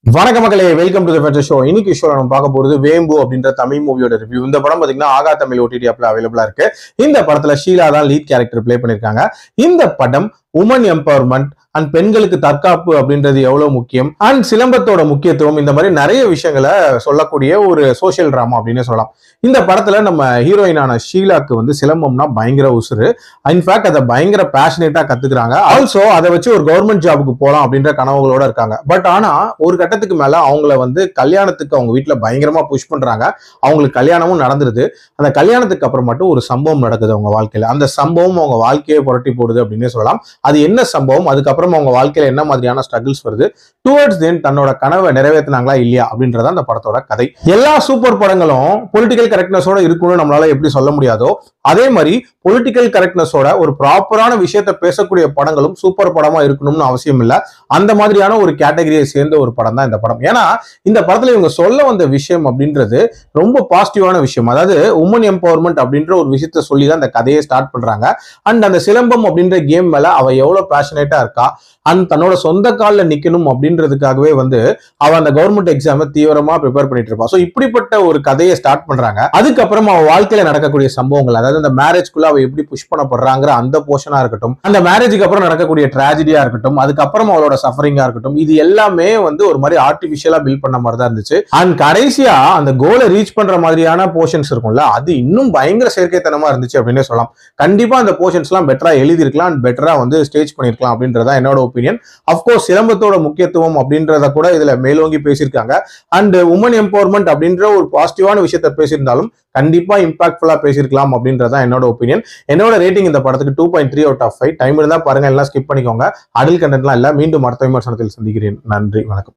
வணக்க மக்களே, welcome to the ஃபெட்டர் show. இன்னைக்கு ஷோ நம்ம பார்க்க போறது வேம்பு அப்படின்ற தமிழ் மூவியோட ரிவ்யூ. இந்த படம் பாத்தீங்கன்னா ஆகா தமிழ் OTT ஆப்ல அவைலபிளா இருக்கு. இந்த படத்துல ஷீலா தான் லீட் கேரக்டர் பிளே பண்ணிருக்காங்க. இந்த படம் உமன் எம்பவர்மெண்ட் அண்ட் பெண்களுக்கு தற்காப்பு அப்படின்றது எவ்வளவு முக்கியம் அண்ட் சிலம்பத்தோட முக்கியத்துவம், இந்த மாதிரி நிறைய விஷயங்களை சொல்லக்கூடிய ஒரு சோசியல் டிராமா அப்படின்னு சொல்லலாம். இந்த படத்துல நம்ம ஹீரோயினான ஷீலாக்கு வந்து சிலம்பம்னா பயங்கர உசுறு. இன்ஃபேக்ட் அதை பயங்கர பேஷனேட்டா கத்துக்கிறாங்க. ஆல்சோ அதை வச்சு ஒரு கவர்மெண்ட் ஜாபுக்கு போகலாம் அப்படின்ற கனவுகளோட இருக்காங்க. பட் ஆனா ஒரு கட்டத்துக்கு மேல அவங்கள வந்து கல்யாணத்துக்கு அவங்க வீட்டுல பயங்கரமா புஷ் பண்றாங்க. அவங்களுக்கு கல்யாணமும் நடந்துருது. அந்த கல்யாணத்துக்கு அப்புறம் மட்டும் ஒரு சம்பவம் நடக்குது அவங்க வாழ்க்கையில. அந்த சம்பவம் அவங்க வாழ்க்கையை புரட்டி போடுது அப்படின்னு சொல்லலாம். அது என்ன சம்பவம், அதுக்கப்புறம் அவங்க வாழ்க்கையில என்ன மாதிரியான ஸ்ட்ரகிள்ஸ் வருது, டுவர்ட்ஸ் தென் தன்னோட கனவை நிறைவேற்றினாங்களா இல்லையா அப்படின்றத அந்த படத்தோட கதை. எல்லா சூப்பர் படங்களும் பொலிட்டிக்கல் கரெக்ட்னஸோட இருக்கும்னு நம்மளால எப்படி சொல்ல முடியாதோ, அதே மாதிரி பொலிட்டிக்கல் கரெக்ட்னஸோட ஒரு ப்ராப்பரான விஷயத்த பேசக்கூடிய படங்களும் சூப்பர் படமா இருக்கணும்னு அவசியம் இல்லை. அந்த மாதிரியான ஒரு கேட்டகரியை சேர்ந்த ஒரு படம் தான் இந்த படம். ஏன்னா இந்த படத்துல இவங்க சொல்ல வந்த விஷயம் அப்படின்றது ரொம்ப பாசிட்டிவான விஷயம். அதாவது உமன் எம்பவர்மெண்ட் அப்படின்ற ஒரு விஷயத்த சொல்லி தான் இந்த கதையை ஸ்டார்ட் பண்றாங்க. அண்ட் அந்த சிலம்பம் அப்படின்ற கேம் மேல அவ எவ்வளவு பேஷனேட்டா இருக்கா அண்ட் தன்னோட சொந்த காலில் நிக்கணும் அப்படின்றதுக்காகவே வந்து அவ அந்த கவர்மெண்ட் எக்ஸாமை தீவிரமா ப்ரிப்பேர் பண்ணிட்டு இருப்பா. ஸோ இப்படிப்பட்ட ஒரு கதையை ஸ்டார்ட் பண்றாங்க. அதுக்கப்புறம் அவ வாழ்க்கையில நடக்கக்கூடிய சம்பவங்கள், அதாவது அந்த மேரேஜ்குள்ள அவ எப்படி புஷ் பண்ணப்படுறாங்கிற அந்த போர்ஷனா இருக்கட்டும், அந்த மேரேஜுக்கு அப்புறம் நடக்கக்கூடிய ட்ராஜடியா இருக்கட்டும், அதுக்கப்புறம் அவளோட சஃபரிங்கா இருக்கட்டும், இது எல்லாமே வந்து ஒரு மாதிரி ஆர்டிபிஷியலா பில்ட் பண்ண மாதிரி தான் இருந்துச்சு. அண்ட் கடைசியா அந்த கோலை ரீச் பண்ற மாதிரியான போர்ஷன்ஸ் இருக்கும்ல, அது இன்னும் பயங்கர செயற்கைத்தனமா இருந்துச்சு அப்படின்னு சொல்லலாம். கண்டிப்பா அந்த போர்ஷன்ஸ் எல்லாம் பெட்டரா எழுதிருக்கலாம், பெட்டரா வந்து ஸ்டேஜ் பண்ணிருக்கலாம் அப்படின்றதா என்னோட ஒப்பீனியன். அஃப்கோர்ஸ் சிலம்பத்தோட முக்கியத்துவம் அப்படின்றத கூட இதுல மேலோங்கி பேசியிருக்காங்க. அண்ட் உமன் எம்பவர்மெண்ட் அப்படின்ற ஒரு பாசிட்டிவான விஷயத்த பேசியிருந்தாலும் கண்டிப்பா இம்பாக்ட்ஃபுல்லா பேசியிருக்கலாம் அப்படின்றதான் என்னோட ஒப்பீனியன். என்னோட ரேட்டிங் இந்த படத்துக்கு 2.3 out of 5. டைம் இருந்தா பாருங்க, எல்லாம் ஸ்கிப் பண்ணிக்கோங்க. அடல் கண்டென்ட்லாம் இல்ல. மீண்டும் அடுத்த விமர்சனத்தில் சந்திக்கிறேன். நன்றி, வணக்கம்.